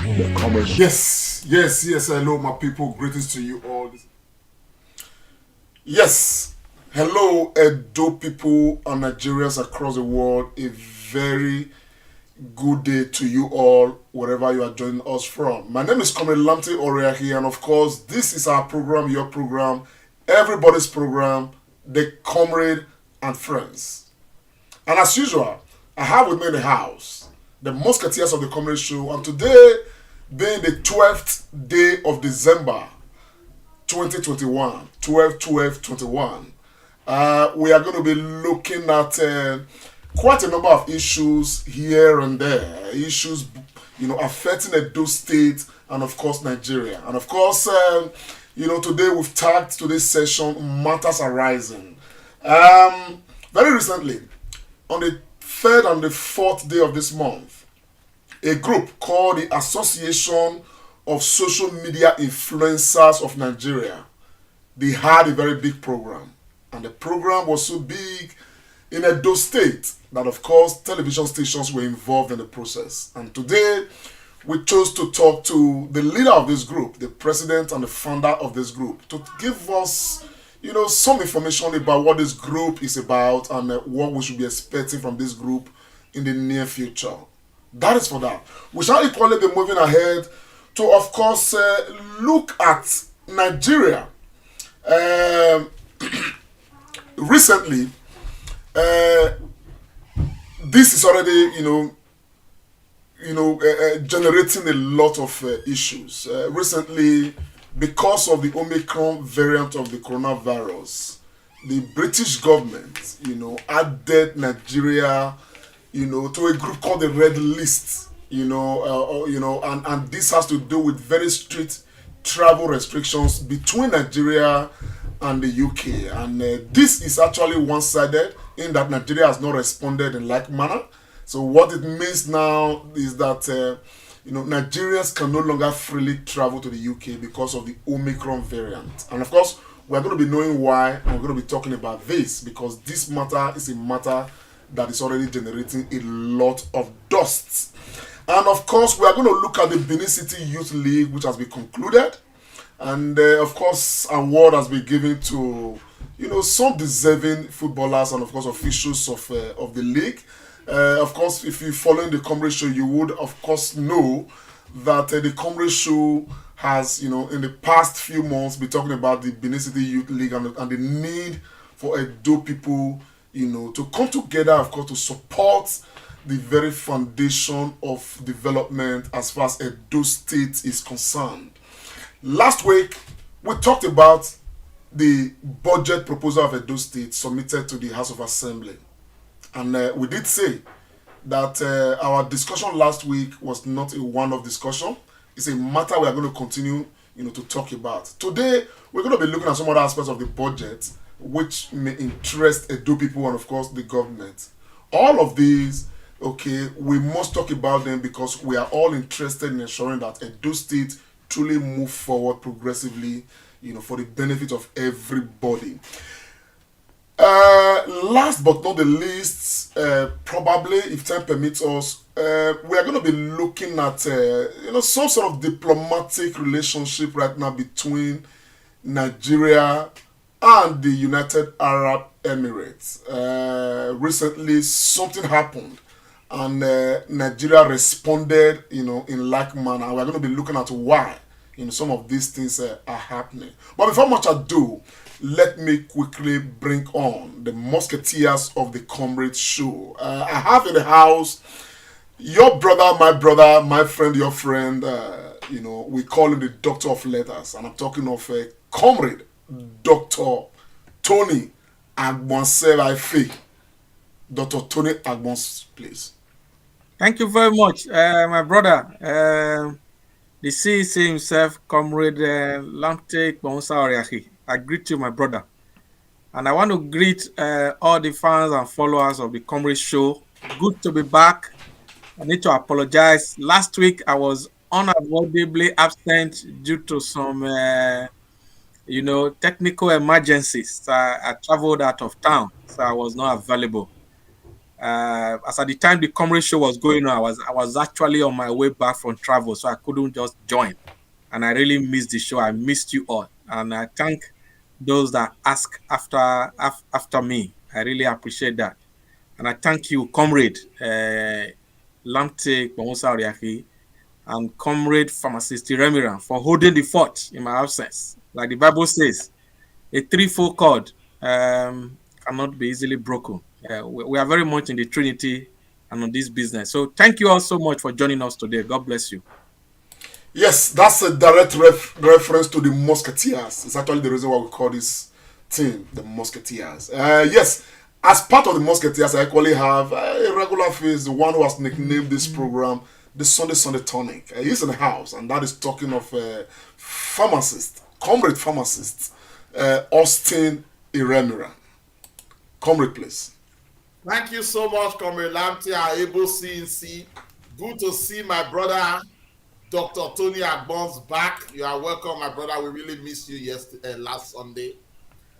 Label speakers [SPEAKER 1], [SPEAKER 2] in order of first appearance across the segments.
[SPEAKER 1] The Comrade Show. Yes. Hello, my people. Greetings to you all. Yes. Hello, Edo people and Nigerians across the world. A very good day to you all, wherever you are joining us from. My name is Comrade Lamte Oriahi, and of course, this is our program, your program, everybody's program, the Comrade and Friends. And as usual, I have with me in the house the Musketeers of the Comrade Show, and today, being the 12th day of December 2021, 12/12/21, we are going to be looking at quite a number of issues here and there, issues affecting Edo State and of course Nigeria. And of course, today we've tagged today's session Matters Arising. Very recently, on the 3rd and the 4th day of this month, a group called the Association of Social Media Influencers of Nigeria, they had a very big program. And the program was so big in Edo State that, of course, television stations were involved in the process. And today, we chose to talk to the leader of this group, the president and the founder of this group, to give us, some information about what this group is about and what we should be expecting from this group in the near future. That is for that. We shall equally be moving ahead to, of course, look at Nigeria. Recently, this is already, generating a lot of issues. Recently, because of the Omicron variant of the coronavirus, the British government, added Nigeria, to a group called the Red List, and this has to do with very strict travel restrictions between Nigeria and the UK. And this is actually one-sided in that Nigeria has not responded in like manner. So what it means now is that Nigerians can no longer freely travel to the UK because of the Omicron variant. And of course, we're going to be knowing why, and we're going to be talking about this because this matter is a matter that is already generating a lot of dust. And of course, we are going to look at the Benin City Youth League, which has been concluded. And of course, award has been given to, some deserving footballers and of course officials of the league. Of course, if you follow the Comrade Show, you would of course know that the Comrade Show has, in the past few months, been talking about the Benin City Youth League and the need for Edo people, to come together, of course, to support the very foundation of development as far as Edo State is concerned. Last week, we talked about the budget proposal of Edo State submitted to the House of Assembly. And we did say that our discussion last week was not a one-off discussion. It's a matter we are going to continue, to talk about. Today, we're going to be looking at some other aspects of the budget which may interest Edo people and, of course, the government. All of these, we must talk about them because we are all interested in ensuring that Edo State truly move forward progressively, for the benefit of everybody. Last but not the least, probably, if time permits us, we are going to be looking at, some sort of diplomatic relationship right now between Nigeria and the United Arab Emirates. Recently, something happened, and Nigeria responded, in like manner. We're going to be looking at why, some of these things are happening. But before much ado, let me quickly bring on the Musketeers of the Comrade Show. I have in the house your brother, my friend, your friend. We call him the Doctor of Letters, and I'm talking of Comrade Dr. Tony Agbonse. Dr. Tony Agbonse, please.
[SPEAKER 2] Thank you very much, my brother. The CEC himself, Comrade Lamte Oriahi. I greet you, my brother. And I want to greet all the fans and followers of the Comrade Show. Good to be back. I need to apologize. Last week, I was unavoidably absent due to some, technical emergencies. So I traveled out of town, so I was not available. As at the time the Comrade Show was going on, I was actually on my way back from travel, so I couldn't just join. And I really missed the show. I missed you all, and I thank those that ask after me. I really appreciate that, and I thank you, Comrade Lamte Bonsa Oriaki and Comrade Pharmacist Remiran for holding the fort in my absence. Like the Bible says, a threefold cord cannot be easily broken. We are very much in the Trinity and on this business. So thank you all so much for joining us today. God bless you.
[SPEAKER 1] Yes, that's a direct reference to the Musketeers. It's actually the reason why we call this team the Musketeers. Yes, as part of the Musketeers, I actually have a regular face, the one who has nicknamed this program the Sunday Tonic. He's in the house, and that is talking of pharmacist, Comrade Pharmacist, Austin Iremira. Comrade, please.
[SPEAKER 3] Thank you so much, Comrade Lamte, our able CNC. Good to see my brother, Dr. Tony Agbon's back. You are welcome, my brother. We really missed you last Sunday.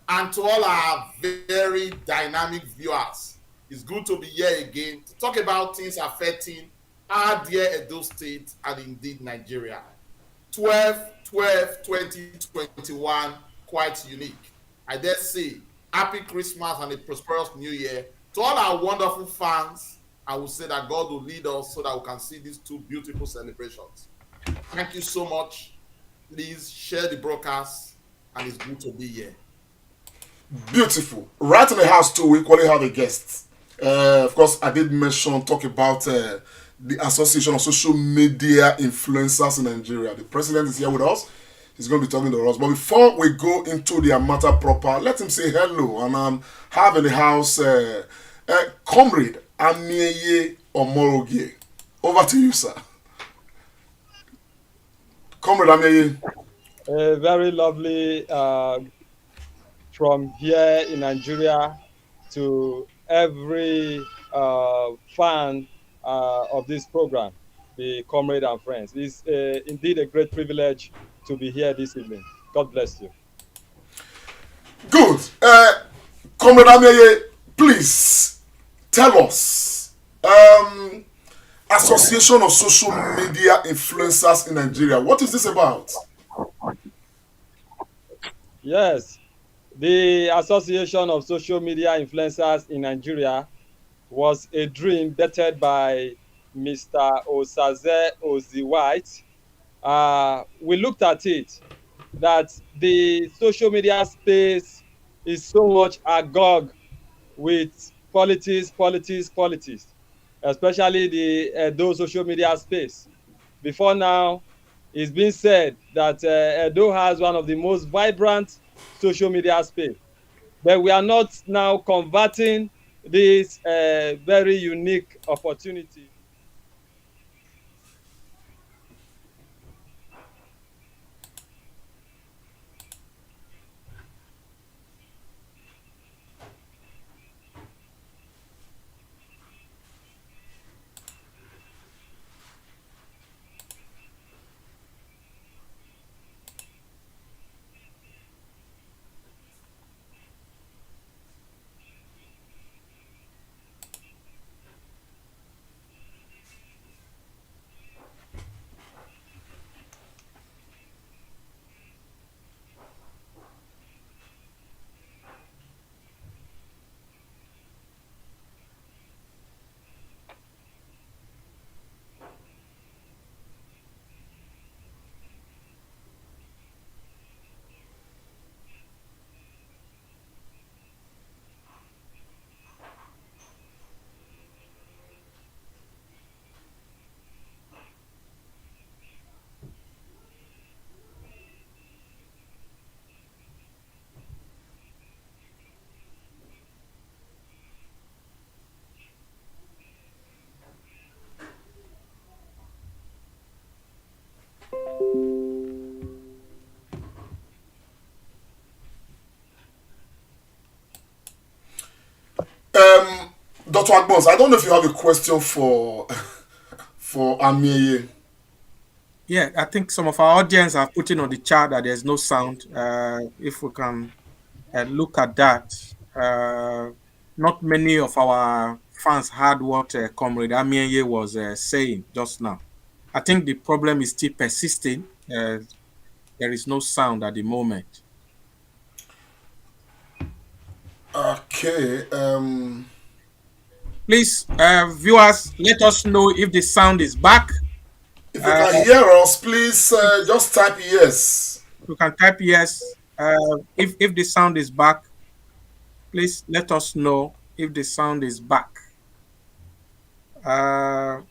[SPEAKER 3] And to all our very dynamic viewers, it's good to be here again to talk about things affecting our dear Edo State and indeed Nigeria. 12/12/2021, quite unique. I dare say, happy Christmas and a prosperous New Year to all our wonderful fans. I will say that God will lead us so that we can see these two beautiful celebrations. Thank you so much. Please share the broadcast, and it's good to be here.
[SPEAKER 1] Beautiful. Right in the house too, we equally have a guest. Of course, I did talk about the Association of Social Media Influencers in Nigeria. The president is here with us. He's going to be talking to us. But before we go into their matter proper, let him say hello. And have in the house Comrade Amieye Omorogie. Over to you, sir. Comrade Amieye.
[SPEAKER 4] Very lovely from here in Nigeria to every fan of this program, the Comrade and Friends. It's indeed a great privilege to be here this evening. God bless you.
[SPEAKER 1] Good. Comrade Amieye, please tell us. Association of Social Media Influencers in Nigeria. What is this about?
[SPEAKER 4] Yes, the Association of Social Media Influencers in Nigeria was a dream bettered by Mr. Osaze Oziwhite. We looked at it that the social media space is so much agog with politics, especially the Edo social media space. Before now, it's been said that Edo has one of the most vibrant social media space. But we are not now converting this very unique opportunity.
[SPEAKER 1] Dr. Agbons, I don't know if you have a question for Amieye.
[SPEAKER 2] Yeah, I think some of our audience are putting on the chat that there's no sound. If we can look at that. Not many of our fans heard what Comrade Amienye was saying just now. I think the problem is still persisting. There is no sound at the moment.
[SPEAKER 1] Okay.
[SPEAKER 2] Please, viewers, let us know if the sound is back.
[SPEAKER 1] If you
[SPEAKER 2] Uh,
[SPEAKER 1] can hear us, please just type yes.
[SPEAKER 2] you can type yes. If the sound is back, please let us know if the sound is back. Uh,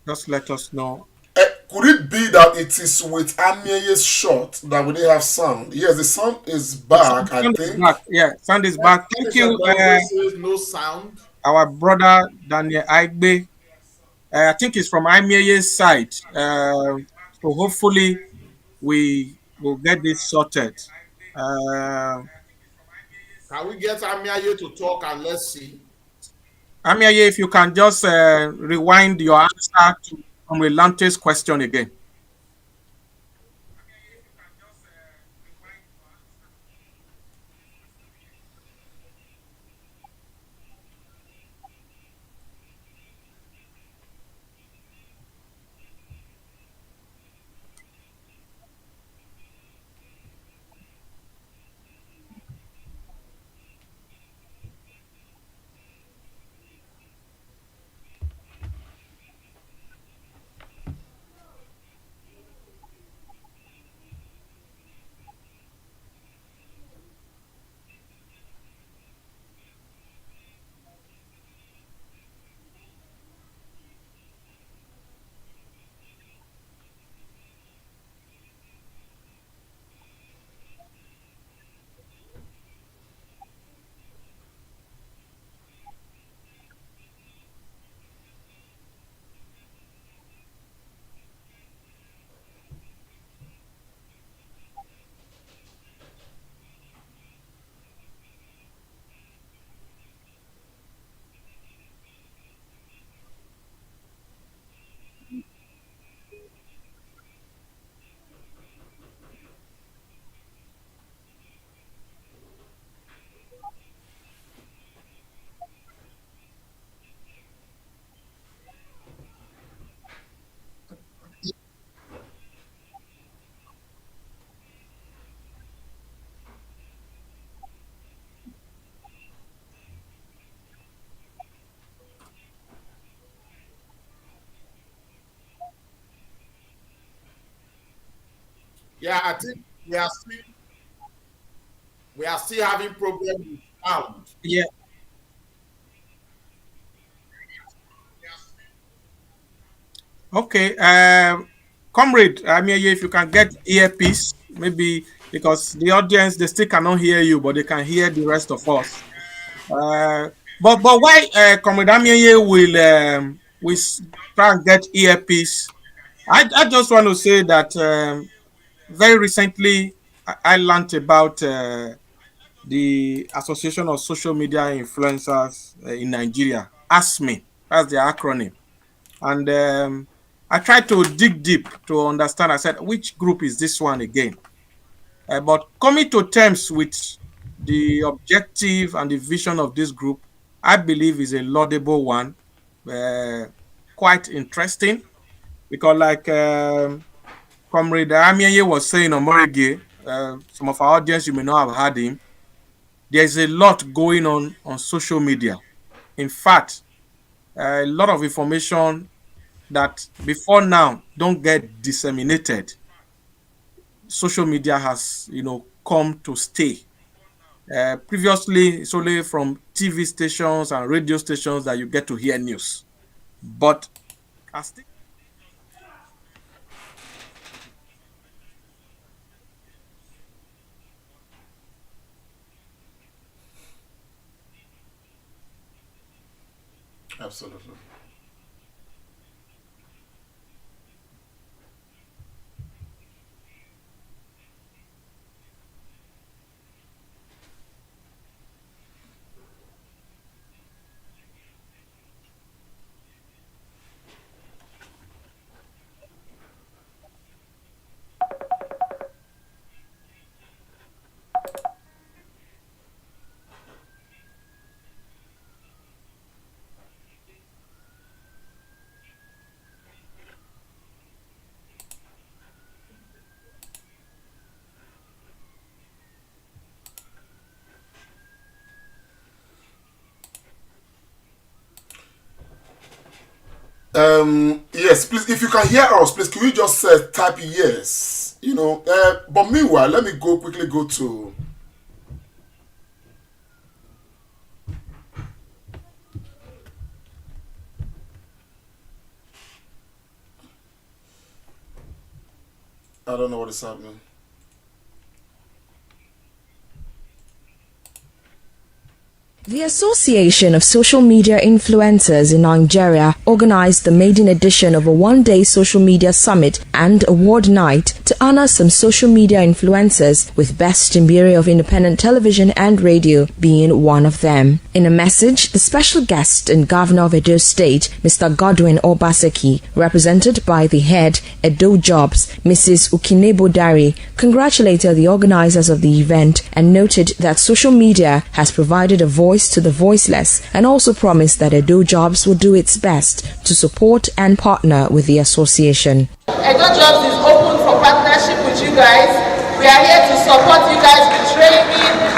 [SPEAKER 2] just let us know.
[SPEAKER 1] Could it be that it is with Amiye's shot that we didn't have sound? Yes, the sound is
[SPEAKER 2] The
[SPEAKER 1] back, I
[SPEAKER 2] sound is
[SPEAKER 1] think.
[SPEAKER 2] back. Yeah, sound is back. Thank you,
[SPEAKER 3] Says no sound.
[SPEAKER 2] our brother Daniel Aigbe. I think it's from Amieye's side. So hopefully we will get this sorted. Uh,
[SPEAKER 3] Can we get Amiaye to talk and let's see?
[SPEAKER 2] Amieye, if you can just rewind your answer to Lante's question again.
[SPEAKER 3] Yeah, I think we are still having problems with sound.
[SPEAKER 2] Yeah. Okay. Comrade Amieye, if you can get earpiece, maybe because the audience they still cannot hear you, but they can hear the rest of us. But why Comrade Amieye will try and get earpiece? I just want to say that very recently I learned about the Association of Social Media Influencers in Nigeria. ASME, that's the acronym. And I tried to dig deep to understand. I said, which group is this one again? But coming to terms with the objective and the vision of this group, I believe is a laudable one, uh, quite interesting, because like Comrade Amieye was saying on Morege, some of our audience, you may not have heard him. There's a lot going on social media. In fact, a lot of information that before now don't get disseminated. Social media has, come to stay. Previously, it's only from TV stations and radio stations that you get to hear news. But as
[SPEAKER 1] Absolutely. Yes, please, if you can hear us, please, can you just type yes? But meanwhile, let me quickly go to. I don't know what is happening.
[SPEAKER 5] The Association of Social Media Influencers in Nigeria organized the maiden edition of a one-day social media summit and award night to honor some social media influencers, with Best Mbiri of Independent Television and Radio being one of them. In a message, the special guest and Governor of Edo State, Mr. Godwin Obaseki, represented by the head Edo Jobs, Mrs. Ukinebo Dari, congratulated the organizers of the event and noted that social media has provided a voice to the voiceless, and also promised that Edo Jobs will do its best to support and partner with the association.
[SPEAKER 6] Edo Jobs is open for partnership with you guys. We are here to support you guys with training.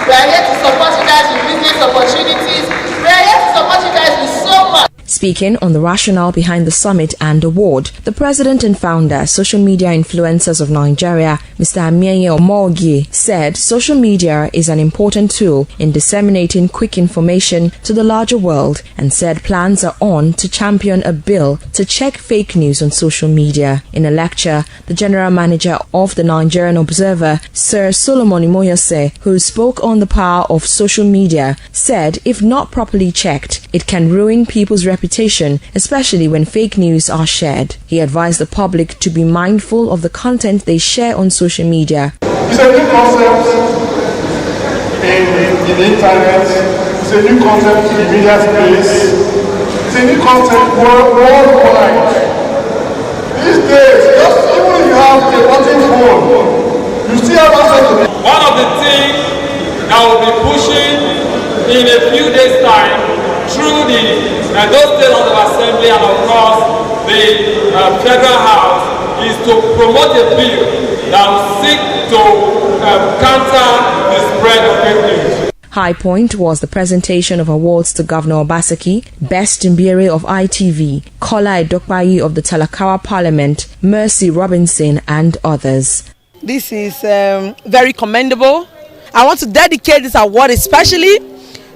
[SPEAKER 6] We are here to support you guys with business opportunities. We are here to support you guys with so much.
[SPEAKER 5] Speaking on the rationale behind the summit and award, the president and founder, Social Media Influencers of Nigeria, Mr. Amienye Omogie, said social media is an important tool in disseminating quick information to the larger world, and said plans are on to champion a bill to check fake news on social media. In a lecture, the general manager of the Nigerian Observer, Sir Solomon Imoyose, who spoke on the power of social media, said if not properly checked, it can ruin people's reputation, especially when fake news are shared. He advised the public to be mindful of the content they share on social media.
[SPEAKER 7] It's a new concept in the internet. It's a new concept in the media space. It's a new concept worldwide. These days, just even if you have a button phone, you still have access to it.
[SPEAKER 4] One of the things that will be pushing in a few days' time through the Edo State House of Assembly and of course the Federal House is to promote a bill that will seek to counter the spread of fake news.
[SPEAKER 5] High point was the presentation of awards to Governor Obaseki, Best Mbiri of ITV, Kola Edokpayi of the Talakawa Parliament, Mercy Robinson, and others.
[SPEAKER 8] This is very commendable. I want to dedicate this award especially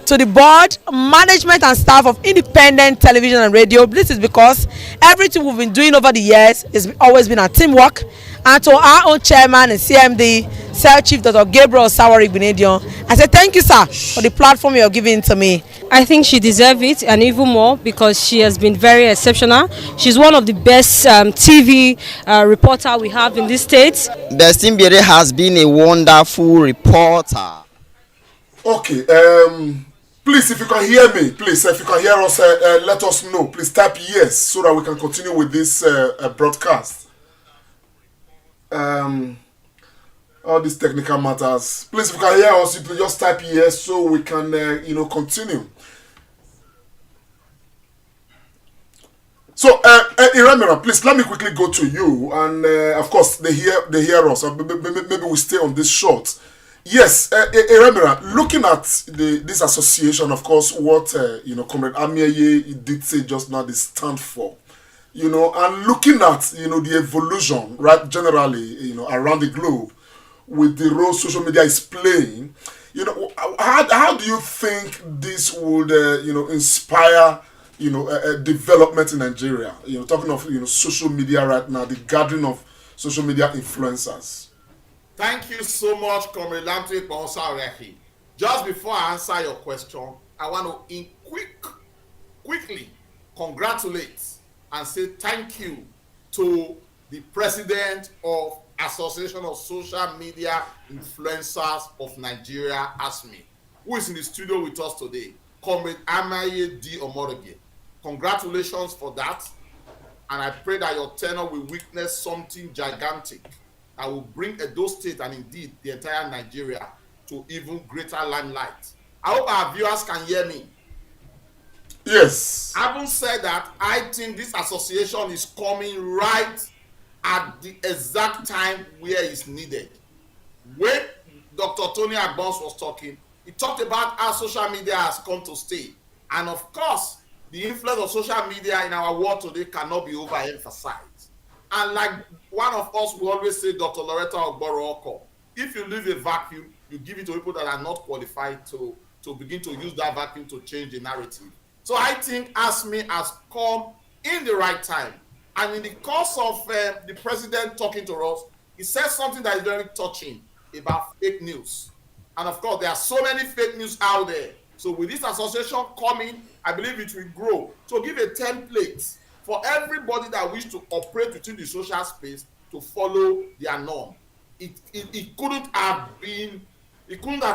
[SPEAKER 8] to the board, management and staff of Independent Television and Radio. This is because everything we've been doing over the years has always been a teamwork. And to our own chairman and CMD, Sir Chief Dr. Gabriel Sawari Benedion, I say thank you, sir, for the platform you are giving to me.
[SPEAKER 9] I think she deserves it, and even more because she has been very exceptional. She's one of the best TV reporter we have in this state.
[SPEAKER 10] Best Mbiri has been a wonderful reporter.
[SPEAKER 1] Okay, please, if you can hear me, please, if you can hear us, let us know. Please type yes so that we can continue with this broadcast. All these technical matters. Please, if you can hear us, you please just type yes so we can, continue. So, Iramira, please let me quickly go to you, and of course they hear us. Maybe we stay on this short. Yes, Iramira, looking at this association, of course, what Comrade Amieye did say just now, they stand for. And looking at the evolution, right, generally, around the globe, with the role social media is playing, how do you think this would inspire development in Nigeria? Talking of social media right now, the gathering of social media influencers.
[SPEAKER 3] Thank you so much, Comrade Lamte Bonsarehi. Just before I answer your question, I want to quickly congratulate and say thank you to the president of Association of Social Media Influencers of Nigeria, ASMI, who is in the studio with us today, Comrade Amienye D. Omodige. Congratulations for that, and I pray that your tenure will witness something gigantic that will bring Edo State and indeed the entire Nigeria to even greater limelight. I hope our viewers can hear me.
[SPEAKER 1] Yes.
[SPEAKER 3] Having said that, I think this association is coming right at the exact time where it's needed. When Dr. Tony Agbons was talking, he talked about how social media has come to stay. And of course, the influence of social media in our world today cannot be overemphasized. And like one of us will always say, Dr. Loretta Ogboro, if you leave a vacuum, you give it to people that are not qualified to begin to use that vacuum to change the narrative. So I think ASME has come in the right time. And in the course of the president talking to us, he said something that is very touching about fake news. And of course, there are so many fake news out there. So with this association coming, I believe it will grow. So give a template for everybody that wish to operate within the social space to follow their norm. It couldn't have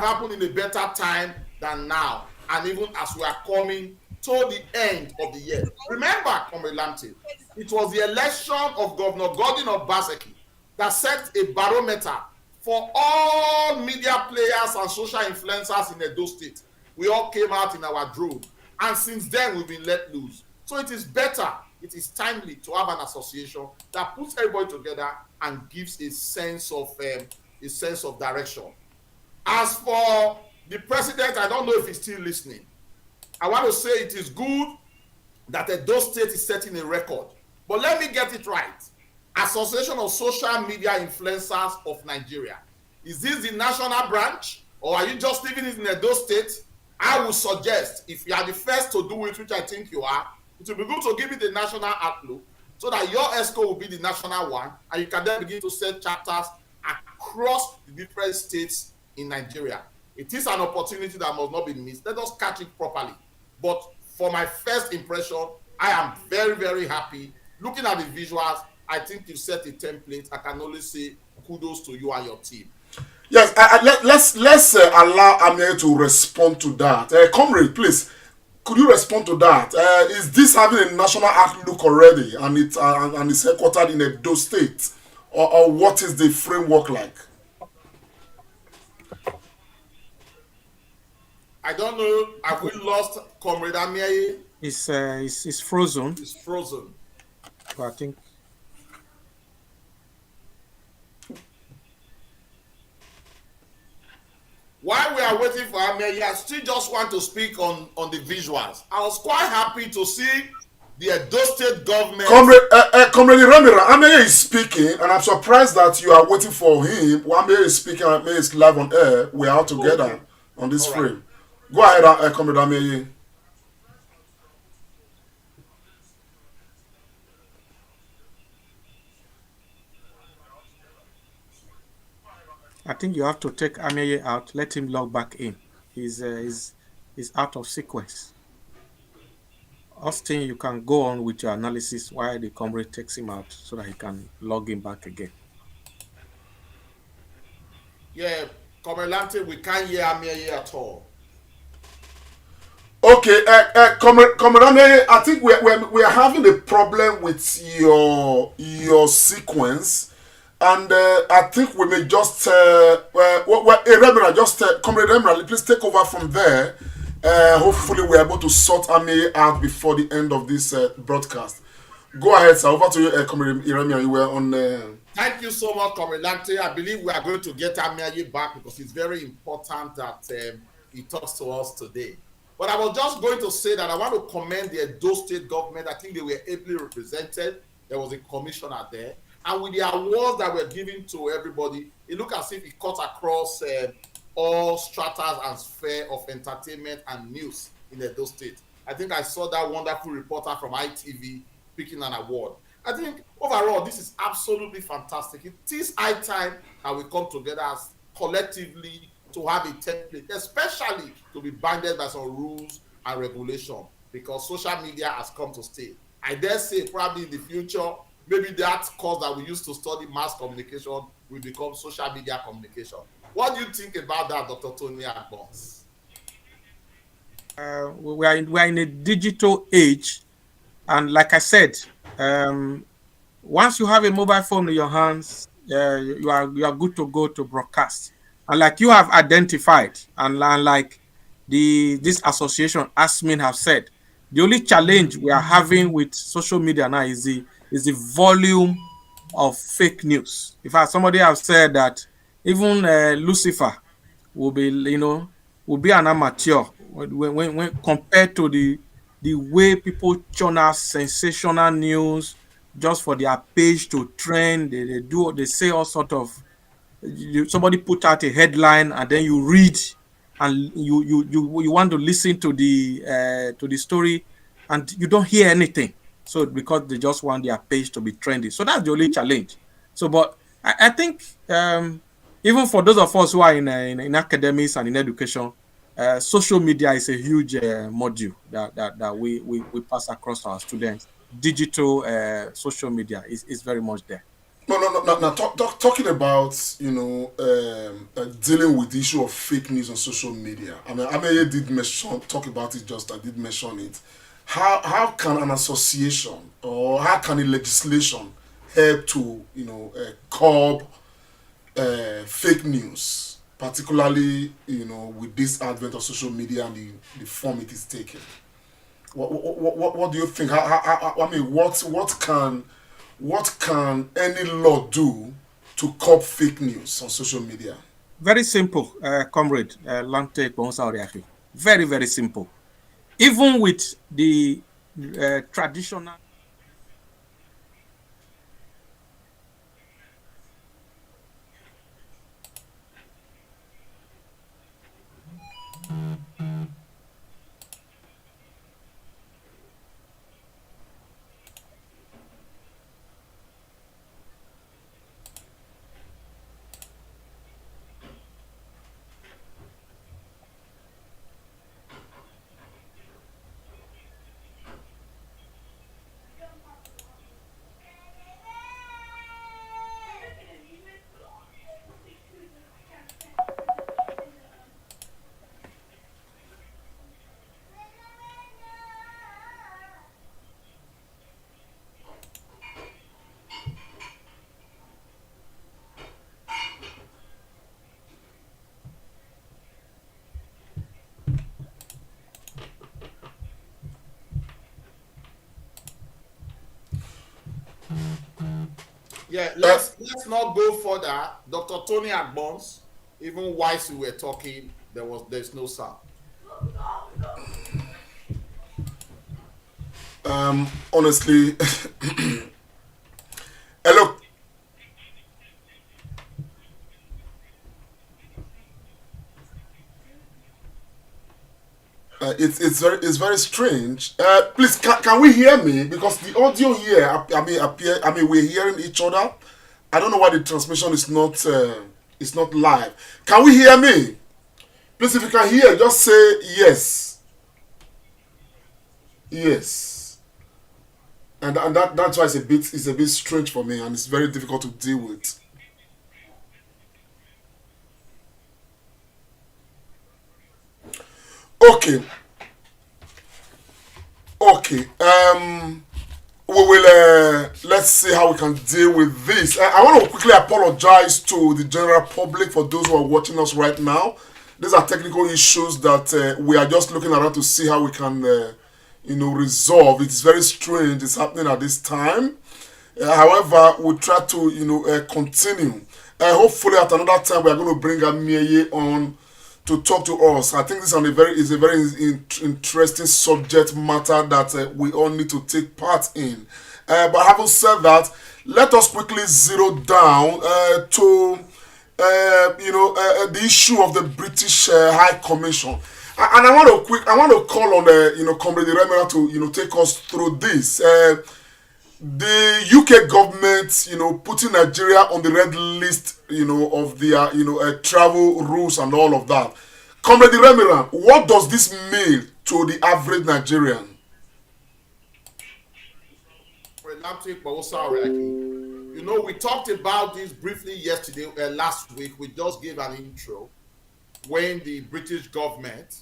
[SPEAKER 3] happened in a better time than now. And even as we are coming to the end of the year. Remember, Comrade Lamte, it was the election of Governor Godwin Obaseki that set a barometer for all media players and social influencers in Edo State. We all came out in our drone, and since then we've been let loose. So it is better, it is timely to have an association that puts everybody together and gives a sense of direction. As for the president, I don't know if he's still listening. I want to say it is good that Edo State is setting a record, but let me get it right. Association of Social Media Influencers of Nigeria. Is this the national branch, or are you just living in Edo State? I would suggest, if you are the first to do it, which I think you are, it will be good to give it a national outlook so that your ESCO will be the national one, and you can then begin to set chapters across the different states in Nigeria. It is an opportunity that must not be missed. Let us catch it properly. But for my first impression, I am very, very happy. Looking at the visuals, I think you set a template. I can only say kudos to you and your team.
[SPEAKER 1] Yes, let's allow Amir to respond to that. Comrade, please, could you respond to that? Is this having a national outlook already, and it's headquartered in Edo State, or what is the framework like?
[SPEAKER 3] I don't know. Have we lost Comrade Amir?
[SPEAKER 2] It's frozen.
[SPEAKER 3] It's frozen.
[SPEAKER 2] But I think.
[SPEAKER 3] While we are waiting for Amir, I still just want to speak on the visuals. I was quite happy to see the Edo State government.
[SPEAKER 1] Comrade Ramira, Amir is speaking, and I'm surprised that you are waiting for him. Amir is speaking, and Amir is live on air. We are all together on this frame. Right. Go ahead, Comrade Amir.
[SPEAKER 2] I think you have to take Ameye out, let him log back in. He's out of sequence. Austin, you can go on with your analysis while the comrade takes him out so that he can log in back again.
[SPEAKER 3] Yeah, Comrade Lante, we can't hear Ameye at all.
[SPEAKER 1] Okay, Comrade Ameye, I think we are having a problem with your sequence. And I think we may just, Remira, Comrade Remira, please take over from there. Hopefully we're able to sort Amir out before the end of this broadcast. Go ahead, sir. Over to you, Comrade Remira. You were on...
[SPEAKER 3] Thank you so much, Comrade Lante. I believe we are going to get Amir back because it's very important that he talks to us today. But I was just going to say that I want to commend the Edo State government. I think they were ably represented. There was a commissioner there. And with the awards that were given to everybody, it looked as if it cut across all stratas and sphere of entertainment and news in Edo State. I think I saw that wonderful reporter from ITV picking an award. I think overall, this is absolutely fantastic. It is high time that we come together as collectively to have a template, especially to be bounded by some rules and regulation, because social media has come to stay. I dare say probably in the future, maybe that course that we used to study mass communication will become social media communication. What do you think about that, Dr. Tony Agbons?
[SPEAKER 2] We are in a digital age, and like I said, once you have a mobile phone in your hands, you are good to go to broadcast. And like you have identified, and like this association, ASMIN, have said, the only challenge we are having with social media now is the volume of fake news. In fact, somebody have said that even Lucifer will be an amateur when compared to the the way people churn out sensational news just for their page to trend. They say all sort of, somebody put out a headline and then you read and you want to listen to the story and you don't hear anything. So because they just want their page to be trendy. So that's the only challenge. So, but I think even for those of us who are in academics and in education, social media is a huge module that we pass across to our students. Digital social media is very much there.
[SPEAKER 1] No. Talking about dealing with the issue of fake news on social media. I mean, I did talk about it. I did mention it. How can an association or how can a legislation help to curb fake news, particularly with this advent of social media and the form it is taking? What do you think? I mean, what can any law do to curb fake news on social media?
[SPEAKER 2] Very simple, Comrade Lamte Bonsa Oriahi. Very, very simple. Even with the traditional
[SPEAKER 3] Yeah, let's not go further. Dr. Tony Agbons, even whilst we were talking, there's no sound.
[SPEAKER 1] Honestly, hello. It's very strange. Please, can we hear me? Because the audio here, I mean, we're hearing each other. I don't know why the transmission is not live. Can we hear me? Please, if you can hear, just say yes. Yes. And that's why it's a bit strange for me, and it's very difficult to deal with. Okay. We will let's see how we can deal with this. I want to quickly apologize to the general public for those who are watching us right now. These are technical issues that we are just looking around to see how we can resolve. It's very strange. It's happening at this time. However, we'll try to continue. Hopefully at another time we are going to bring Amieye on to talk to us. I think this is a very interesting subject matter that we all need to take part in. But having said that, let us quickly zero down to the issue of the British High Commission. And I want to call on Comrade Remera to take us through this. The UK government, putting Nigeria on the red list, of their, travel rules and all of that. Comrade Remera, what does this mean to the average Nigerian?
[SPEAKER 3] We talked about this briefly yesterday, last week. We just gave an intro when the British government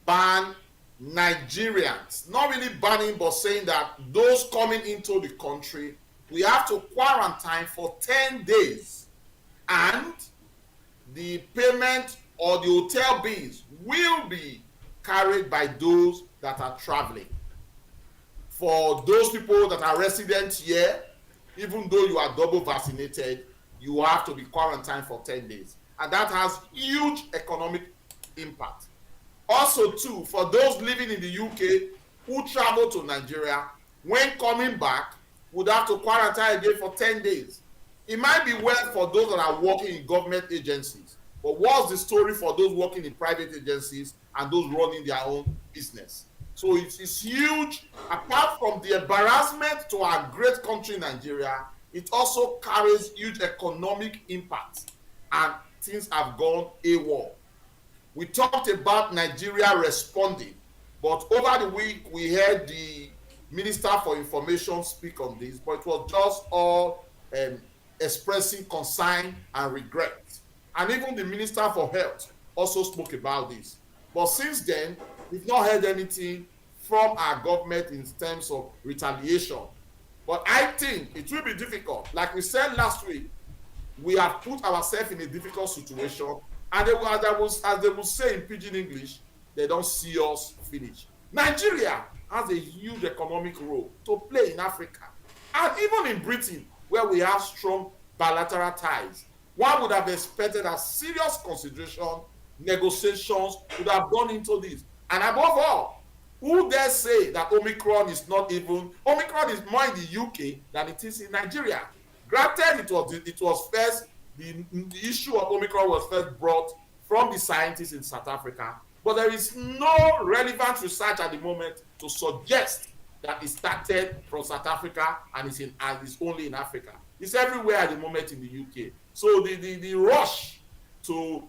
[SPEAKER 3] banned Nigerians, not really banning, but saying that those coming into the country, we have to quarantine for 10 days. And the payment or the hotel bills will be carried by those that are traveling. For those people that are residents here, even though you are double vaccinated, you have to be quarantined for 10 days. And that has huge economic impact. Also, too, for those living in the UK, who traveled to Nigeria, when coming back, would have to quarantine again for 10 days. It might be well for those that are working in government agencies, but what's the story for those working in private agencies and those running their own business? So it's huge. Apart from the embarrassment to our great country, Nigeria, it also carries huge economic impact, and things have gone AWOL. We talked about Nigeria responding, but over the week we heard the Minister for Information speak on this, but it was just all expressing concern and regret. And even the Minister for Health also spoke about this. But since then, we've not heard anything from our government in terms of retaliation. But I think it will be difficult. Like we said last week, we have put ourselves in a difficult situation, and as they will say in pidgin English, they don't see us finish. Nigeria has a huge economic role to play in Africa, and even in Britain, where we have strong bilateral ties. One would have expected a serious consideration, negotiations would have gone into this. And above all, who dare say that Omicron is more in the UK than it is in Nigeria? Granted, it was first, the issue of Omicron was first brought from the scientists in South Africa, but there is no relevant research at the moment to suggest that it started from South Africa and is only in Africa. It's everywhere at the moment in the UK. So the rush to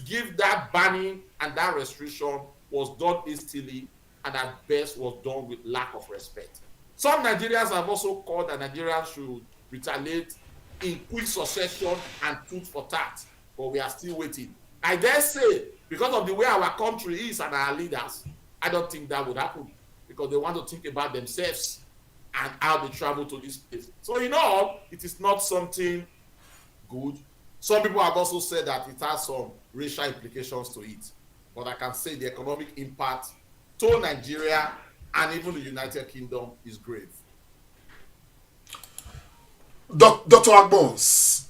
[SPEAKER 3] give that banning and that restriction was done hastily, and at best was done with lack of respect. Some Nigerians have also called that Nigerians should retaliate in quick succession and tooth for tat, but we are still waiting. I dare say, because of the way our country is and our leaders, I don't think that would happen, because they want to think about themselves and how they travel to this place. So in all, it is not something good. Some people have also said that it has some racial implications to it, but I can say the economic impact to Nigeria and even the United Kingdom is grave.
[SPEAKER 1] Dr. Agbons,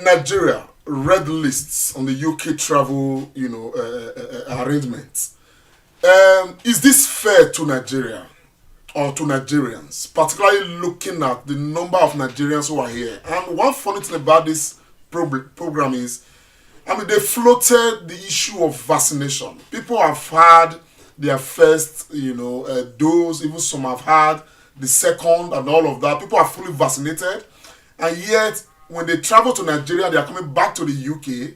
[SPEAKER 1] Nigeria red lists on the UK travel, arrangements. Is this fair to Nigeria or to Nigerians, particularly looking at the number of Nigerians who are here? And one funny thing about this program is, they floated the issue of vaccination. People have had their first, dose, even some have had the second and all of that. People are fully vaccinated, and yet when they travel to Nigeria, they are coming back to the UK.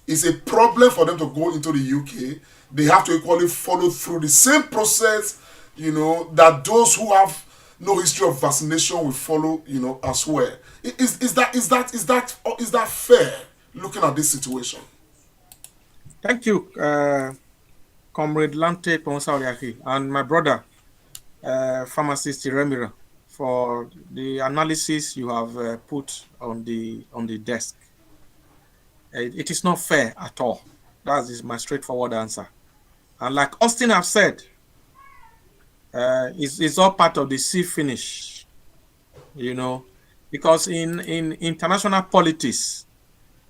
[SPEAKER 1] It's a problem for them to go into the UK. They have to equally follow through the same process, that those who have no history of vaccination will follow, as well. Is that fair, looking at this situation?
[SPEAKER 2] Thank you, Comrade Lante Ponsauriaki, and my brother, pharmacist Remira, for the analysis you have put on the desk. It is not fair at all. That is my straightforward answer. And like Austin have said, it's all part of the sea finish, because in international politics,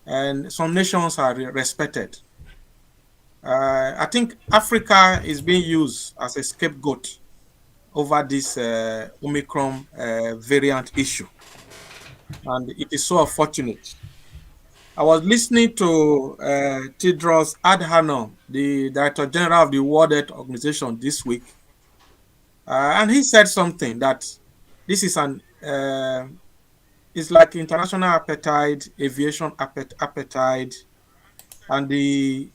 [SPEAKER 2] and some nations are respected. I think Africa is being used as a scapegoat over this Omicron variant issue, and it is so unfortunate. I was listening to Tedros Adhanom, the Director General of the World Health Organization, this week, and he said something that this is it's like international appetite, aviation appetite, and the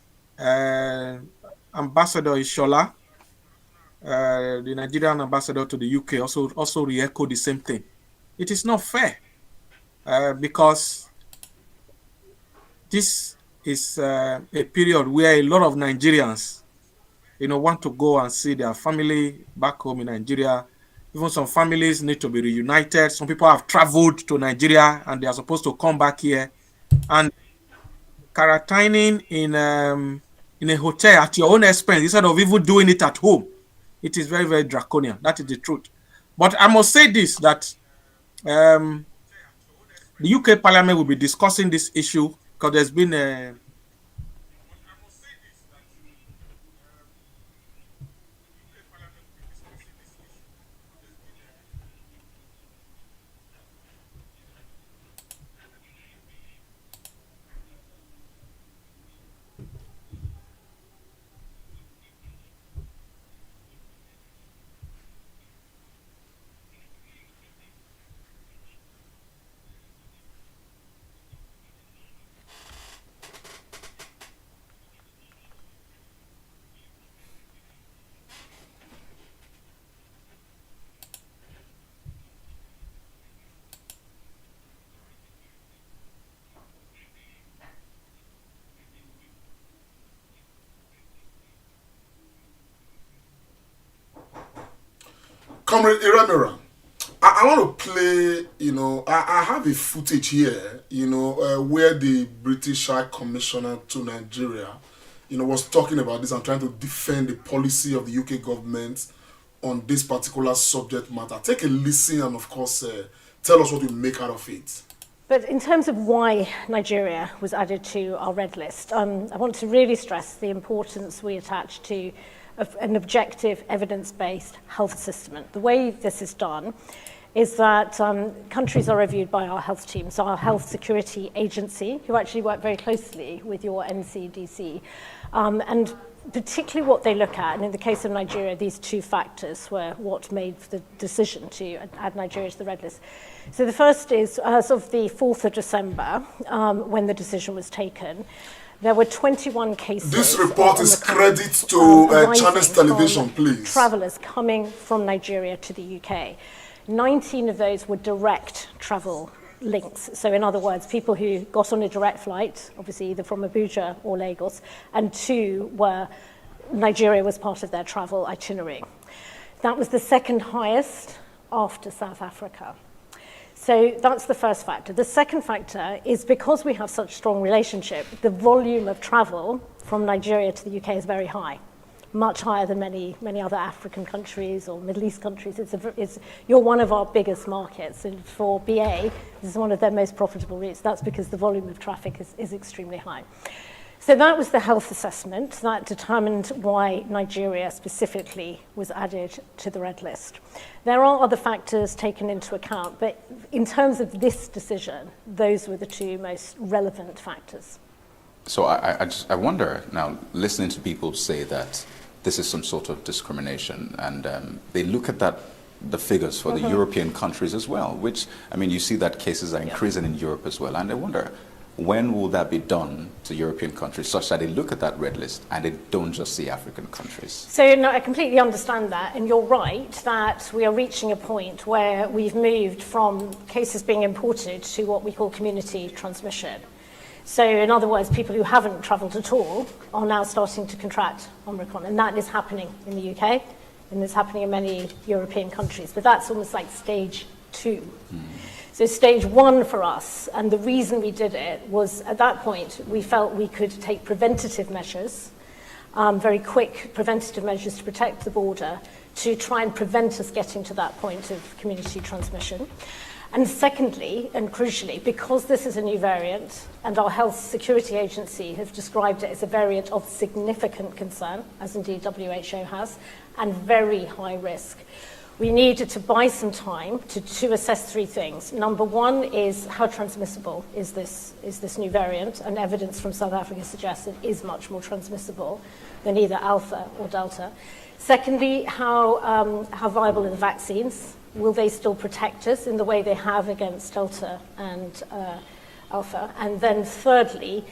[SPEAKER 2] ambassador Ishola, the Nigerian ambassador to the UK, also re-echoed the same thing. It is not fair, because this is a period where a lot of Nigerians, want to go and see their family back home in Nigeria. Even some families need to be reunited. Some people have traveled to Nigeria and they are supposed to come back here. And quarantining in a hotel at your own expense instead of even doing it at home, it is very, very draconian. That is the truth. But I must say this, that the UK Parliament will be discussing this issue, because there's been a
[SPEAKER 1] Comrade Iramira, I want to play, I have a footage here, where the British High Commissioner to Nigeria, was talking about this and trying to defend the policy of the UK government on this particular subject matter. Take a listen and, of course, tell us what you make out of it.
[SPEAKER 11] But in terms of why Nigeria was added to our red list, I want to really stress the importance we attach to an objective, evidence-based health system. The way this is done is that countries are reviewed by our health teams, our health security agency, who actually work very closely with your NCDC. And particularly what they look at, and in the case of Nigeria, these two factors were what made the decision to add Nigeria to the red list. So the first is, as of the 4th of December, when the decision was taken, there were 21 cases.
[SPEAKER 1] This report is credit to Channels Television, please.
[SPEAKER 11] Travellers coming from Nigeria to the UK. 19 of those were direct travel links. So in other words, people who got on a direct flight, obviously either from Abuja or Lagos, and 2 were Nigeria was part of their travel itinerary. That was the second highest after South Africa. So that's the first factor. The second factor is because we have such a strong relationship, the volume of travel from Nigeria to the UK is very high, much higher than many other African countries or Middle East countries. You're one of our biggest markets, and for BA, this is one of their most profitable routes. That's because the volume of traffic is extremely high. So that was the health assessment that determined why Nigeria specifically was added to the red list. There are other factors taken into account, but in terms of this decision, those were the 2 most relevant factors.
[SPEAKER 12] So I wonder now, listening to people say that this is some sort of discrimination, and they look at the figures for the European countries as well, which, I mean, you see that cases are increasing in Europe as well, and I wonder, when will that be done to European countries such that they look at that red list and they don't just see African countries?
[SPEAKER 11] So no, I completely understand that, and you're right that we are reaching a point where we've moved from cases being imported to what we call community transmission. So in other words, people who haven't travelled at all are now starting to contract Omicron, and that is happening in the UK, and it's happening in many European countries, but that's almost like stage 2. So stage 1 for us, and the reason we did it was at that point we felt we could take preventative measures, very quick preventative measures to protect the border, to try and prevent us getting to that point of community transmission. And secondly, and crucially, because this is a new variant, and our health security agency have described it as a variant of significant concern, as indeed WHO has, and very high risk, we needed to buy some time to assess 3 things. Number 1 is how transmissible is this new variant, and evidence from South Africa suggests it is much more transmissible than either Alpha or Delta. Secondly, how viable are the vaccines? Will they still protect us in the way they have against Delta and Alpha? And then thirdly,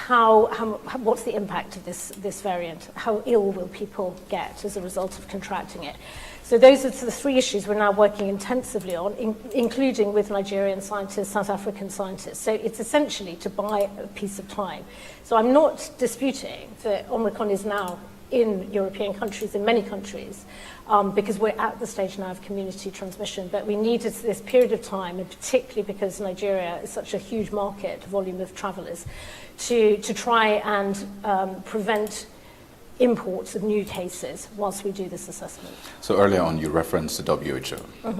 [SPEAKER 11] what's the impact of this variant? How ill will people get as a result of contracting it? So those are the 3 issues we're now working intensively on, including with Nigerian scientists, South African scientists. So it's essentially to buy a piece of time. So I'm not disputing that Omicron is now in European countries, in many countries, because we're at the stage now of community transmission. But we needed this period of time, and particularly because Nigeria is such a huge market, volume of travellers, to try and prevent imports of new cases whilst we do this assessment.
[SPEAKER 12] So earlier on you referenced the WHO,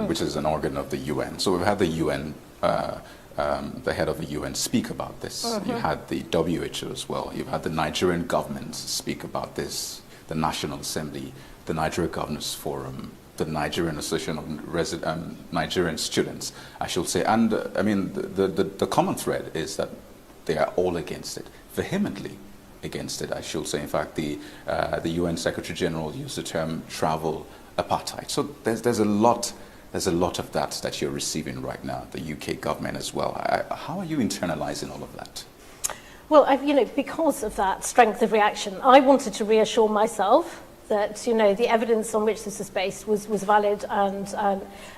[SPEAKER 12] which is an organ of the UN. So we've had the UN, the head of the UN speak about this. You had the WHO as well. You've had the Nigerian government speak about this, the National Assembly, the Nigeria Governors Forum, the Nigerian Association of Nigerian Students, I should say. And I mean, the common thread is that they are all against it, vehemently against it, I should say. In fact, the UN Secretary General used the term travel apartheid. So there's a lot of that you're receiving right now, the UK government as well. How are you internalizing all of that?
[SPEAKER 11] Well, because of that strength of reaction, I wanted to reassure myself that the evidence on which this is based was valid and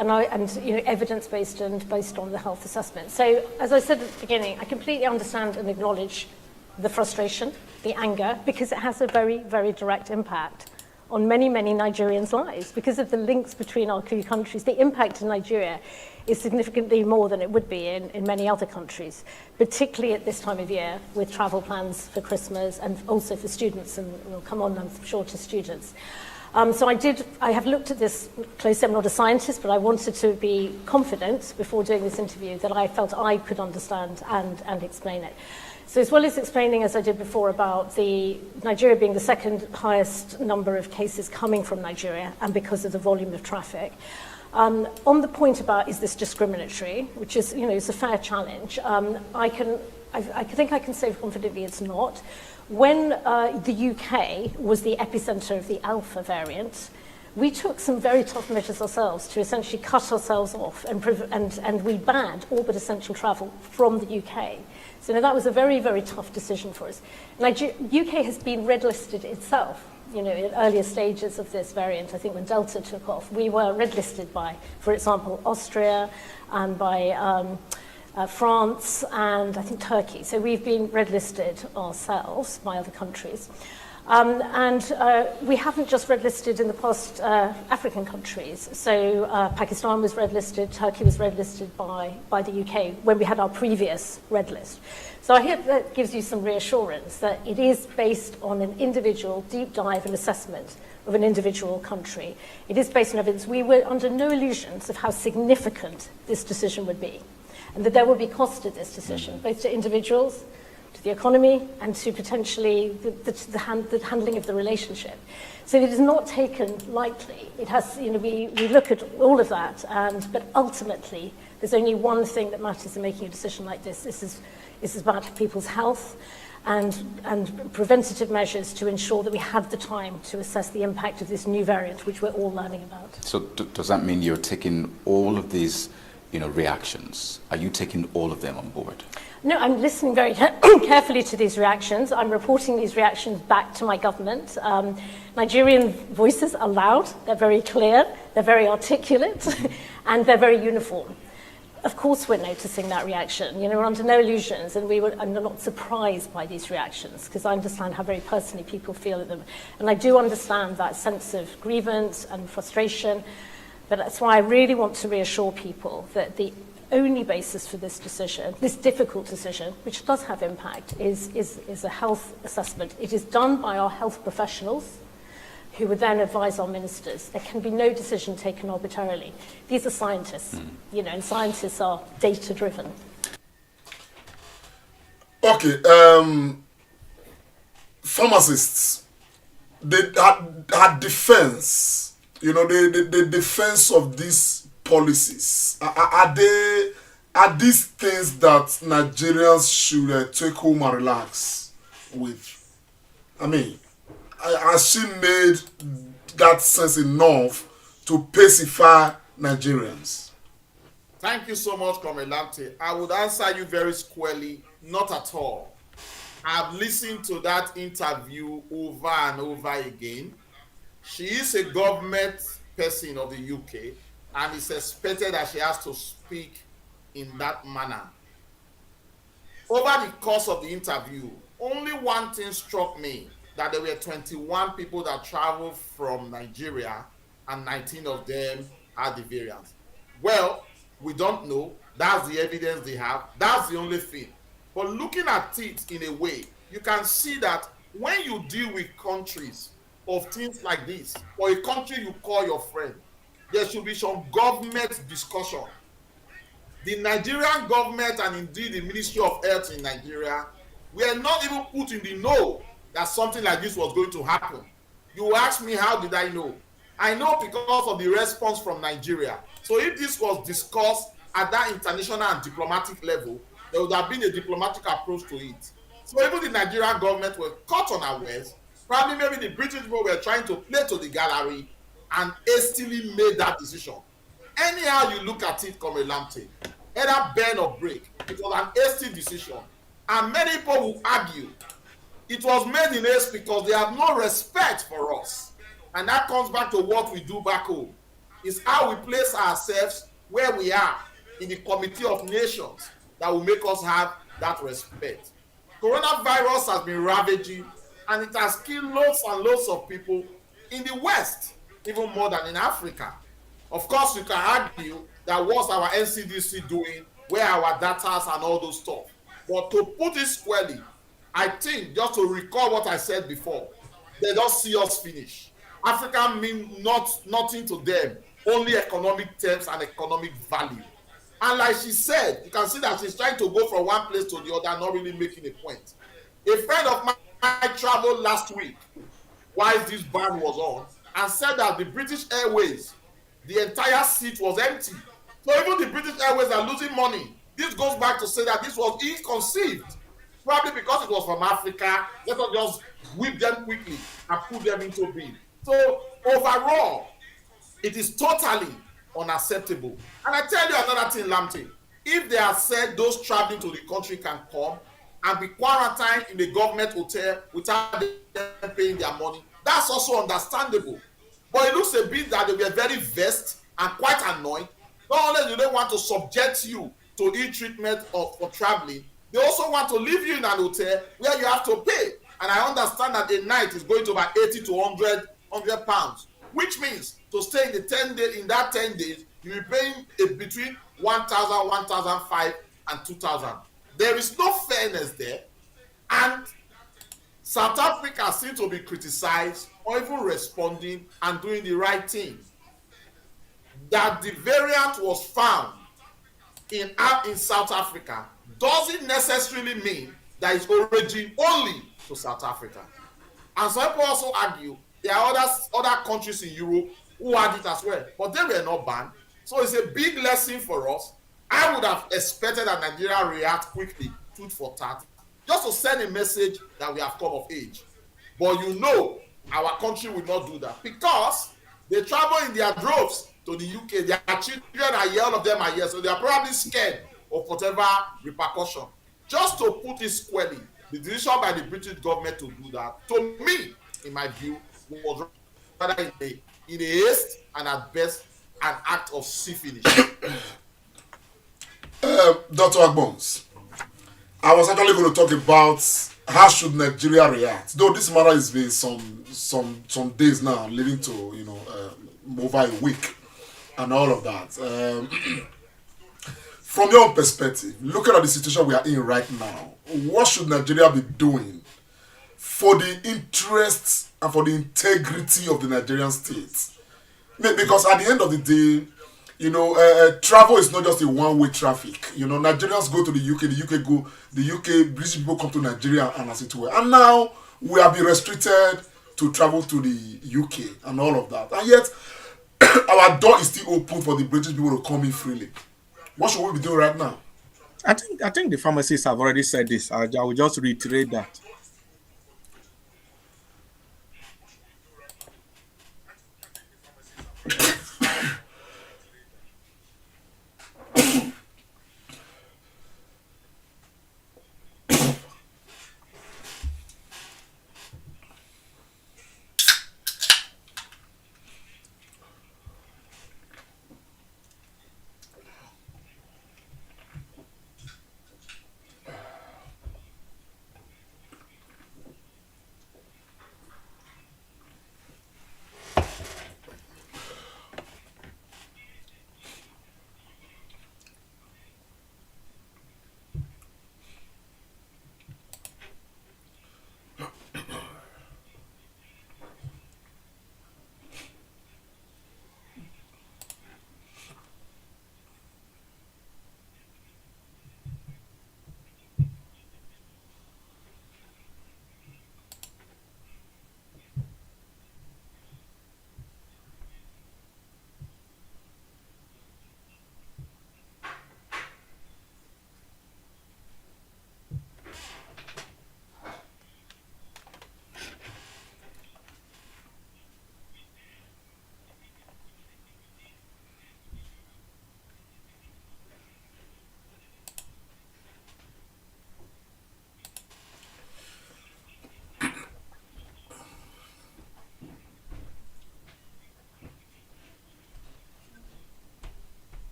[SPEAKER 11] evidence based and based on the health assessment. So, as I said at the beginning, I completely understand and acknowledge the frustration, the anger, because it has a very, very direct impact on many, many Nigerians' lives because of the links between our two countries. The impact in Nigeria is significantly more than it would be in many other countries, particularly at this time of year with travel plans for Christmas and also for students, and we'll come on, I'm sure, to students. So I have looked at this closely. I'm not a scientist, but I wanted to be confident before doing this interview that I felt I could understand and explain it. So as well as explaining, as I did before, about Nigeria being the second highest number of cases coming from Nigeria and because of the volume of traffic, on the point about is this discriminatory, which is, it's a fair challenge, I think I can say confidently it's not. When the UK was the epicenter of the Alpha variant, we took some very tough measures ourselves to essentially cut ourselves off, and we banned all but essential travel from the UK. So that was a very, very tough decision for us. UK has been red listed itself, in earlier stages of this variant. I think when Delta took off, we were red listed by, for example, Austria and by France and I think Turkey. So we've been red listed ourselves by other countries. We haven't just red listed in the past African countries. So Pakistan was red listed, Turkey was red listed by the UK when we had our previous red list. So I hope that gives you some reassurance that it is based on an individual deep dive and assessment of an individual country. It is based on evidence. We were under no illusions of how significant this decision would be, and that there will be cost to this decision, both to individuals, to the economy, and to potentially the handling of the relationship. So it is not taken lightly. It has, we look at all of that, but ultimately, there's only one thing that matters in making a decision like this. This is about people's health and preventative measures to ensure that we have the time to assess the impact of this new variant, which we're all learning about.
[SPEAKER 12] So does that mean you're taking all of these reactions? Are you taking all of them on board?
[SPEAKER 11] No, I'm listening very carefully to these reactions. I'm reporting these reactions back to my government. Nigerian voices are loud, they're very clear, they're very articulate, and they're very uniform. Of course we're noticing that reaction. We're under no illusions, and I'm not surprised by these reactions, because I understand how very personally people feel at them. And I do understand that sense of grievance and frustration, but that's why I really want to reassure people that the only basis for this decision, this difficult decision, which does have impact, is a health assessment. It is done by our health professionals, who would then advise our ministers. There can be no decision taken arbitrarily. These are scientists, and scientists are data-driven.
[SPEAKER 1] Okay, pharmacists, our defense, the defense of these policies, are these things that Nigerians should take home and relax with? I mean, has she made that sense enough to pacify Nigerians?
[SPEAKER 3] Thank you so much, Comrade Lamte. I would answer you very squarely, not at all. I've listened to that interview over and over again. She is a government person of the UK, and it's expected that she has to speak in that manner. Over the course of the interview, only one thing struck me, that there were 21 people that traveled from Nigeria and 19 of them had the variant. Well, we don't know. That's the evidence they have. That's the only thing. But looking at it in a way, you can see that when you deal with countries of things like this, or a country you call your friend, there should be some government discussion. The Nigerian government, and indeed the Ministry of Health in Nigeria, were not even put in the know that something like this was going to happen. You ask me, how did I know? I know because of the response from Nigeria. So if this was discussed at that international and diplomatic level, there would have been a diplomatic approach to it. So even the Nigerian government were caught unawares. Probably maybe the British people were trying to play to the gallery and hastily made that decision. Anyhow you look at it, Comrade Lamte, either bend or break, it was an hasty decision. And many people will argue it was made in haste because they have no respect for us. And that comes back to what we do back home. It's how we place ourselves where we are in the Committee of Nations that will make us have that respect. Coronavirus has been ravaging, and it has killed loads and loads of people in the West, even more than in Africa. Of course, you can argue that what's our NCDC doing, where our data and all those stuff. But to put it squarely, I think, just to recall what I said before, they don't see us finish. Africa means nothing to them, only economic terms and economic value. And like she said, you can see that she's trying to go from one place to the other, not really making a point. A friend of mine traveled last week while this ban was on and said that the British Airways, the entire seat was empty. So even the British Airways are losing money. This goes back to say that this was ill-conceived. Probably because it was from Africa, let us just whip them quickly and put them into bid. So overall, it is totally unacceptable. And I tell you another thing, Lamte. If they have said those traveling to the country can come and be quarantined in a government hotel without them paying their money, that's also understandable. But it looks a bit that they were very vexed and quite annoyed. Not only do they want to subject you to ill-treatment for traveling, they also want to leave you in an hotel where you have to pay. And I understand that a night is going to about 80 to 100 pounds, which means to stay in the 10 days, in that 10 days, you'll be paying between 1,000, 1,500 and 2,000. There is no fairness there. And South Africa seems to be criticized or even responding and doing the right thing. That the variant was found in South Africa doesn't necessarily mean that it's origin only to South Africa. And some people also argue there are other countries in Europe who had it as well, but they were not banned. So it's a big lesson for us. I would have expected that Nigeria react quickly, tooth for tat, just to send a message that we have come of age. But you know, our country will not do that because they travel in their droves to the UK. Their children are here, all of them are here, so they are probably scared of whatever repercussion. Just to put it squarely, the decision by the British government to do that, to me, in my view, was rather in a haste and at best an act of syphilis.
[SPEAKER 1] Dr. Agbons, I was actually going to talk about how should Nigeria react. Though this matter has been some days now, leading to over a week and all of that. From your own perspective, looking at the situation we are in right now, what should Nigeria be doing for the interests and for the integrity of the Nigerian state? Because at the end of the day, travel is not just a one-way traffic. Nigerians go to the UK, British people come to Nigeria, and as it were. And now we have been restricted to travel to the UK and all of that. And yet, our door is still open for the British people to come in freely. What should we be doing right now?
[SPEAKER 2] I think the pharmacists have already said this. I will just reiterate that.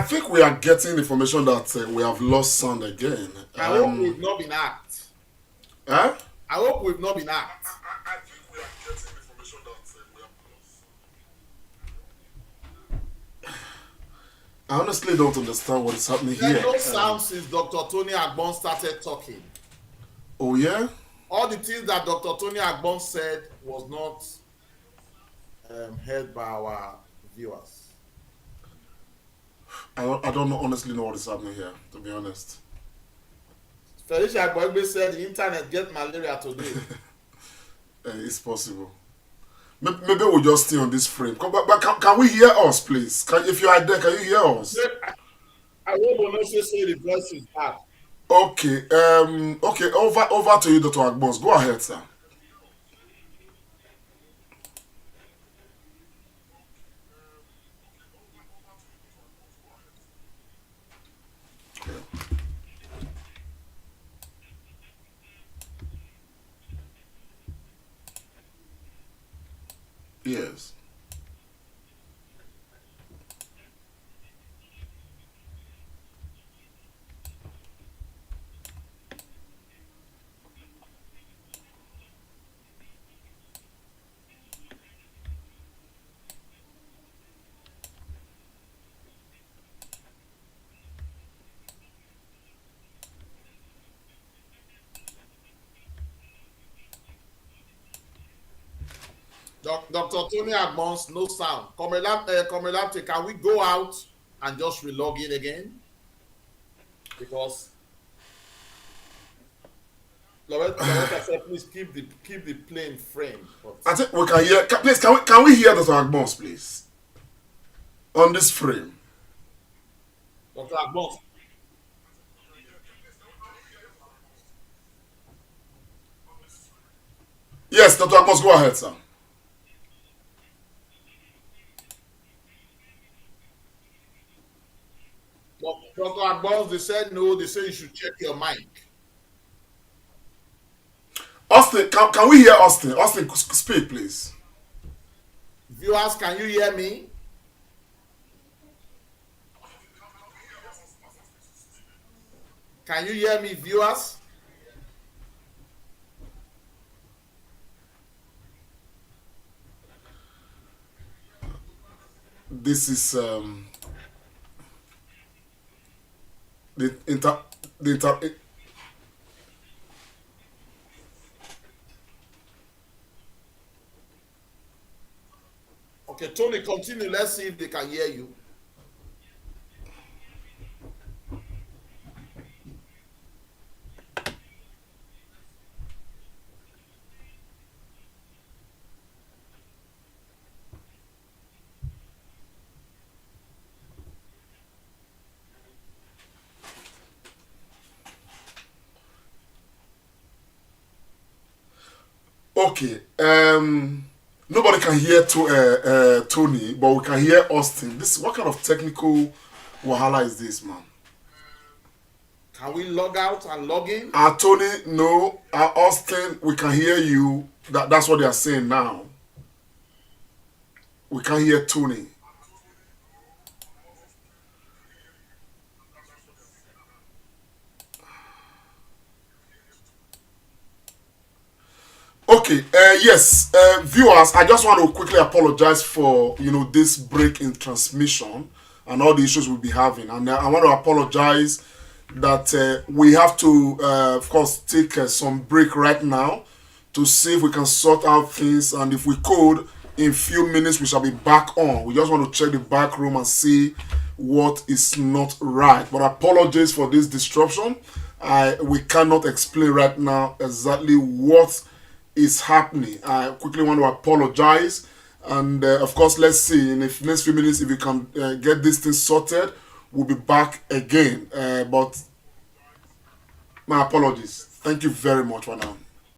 [SPEAKER 1] think we are getting information that we have lost sound again.
[SPEAKER 3] I hope we've not been hacked.
[SPEAKER 1] Huh?
[SPEAKER 3] I hope we've not been hacked.
[SPEAKER 1] I think we are getting information that we have lost. I honestly don't understand what is happening here.
[SPEAKER 3] There's no sound since Dr. Tony Agbon started talking.
[SPEAKER 1] Oh, yeah?
[SPEAKER 3] All the things that Dr. Tony Agbon said was not heard by our viewers.
[SPEAKER 1] I don't honestly know what is happening here, to be honest.
[SPEAKER 3] Felicia Agboegbe said the internet get malaria today.
[SPEAKER 1] It's possible. Maybe we'll just stay on this frame. But can we hear us, please? If you are there, can you hear us?
[SPEAKER 3] I hope not say the voice is bad.
[SPEAKER 1] Okay. Okay. Over to you, Dr. Agbons. Go ahead, sir. Yes.
[SPEAKER 3] Dr. Tony Agbons, no sound. Comrade, can we go out and just re-log in again? Because Loretta said, please keep the plane frame. But
[SPEAKER 1] I think we can hear. Please, can we hear Dr. Agbons, please? On this frame.
[SPEAKER 3] Dr. Agbons.
[SPEAKER 1] Yes, Dr. Agbons, go ahead, sir.
[SPEAKER 3] Dr. Agbons, they said no, they said you should check your mic.
[SPEAKER 1] Austin, can we hear Austin? Austin, speak, please.
[SPEAKER 3] Viewers, can you hear me? Can you hear me, viewers?
[SPEAKER 1] This is
[SPEAKER 3] Okay, Tony, continue. Let's see if they can hear you.
[SPEAKER 1] okay. Nobody can hear Tony, but we can hear Austin. What kind of technical wahala is this, man?
[SPEAKER 3] Can we log out and log in?
[SPEAKER 1] Tony, no. Austin, we can hear you. That's what they are saying now. We can't hear Tony. Okay, yes, viewers, I just want to quickly apologize for, this break in transmission and all the issues we'll be having. And I want to apologize that we have to, of course, take some break right now to see if we can sort out things. And if we could, in few minutes, we shall be back on. We just want to check the back room and see what is not right. But apologies for this disruption. We cannot explain right now exactly what is happening. I quickly want to apologize, and of course, let's see in the next few minutes if we can get this thing sorted. We'll be back again, but my apologies. Thank you very much for now.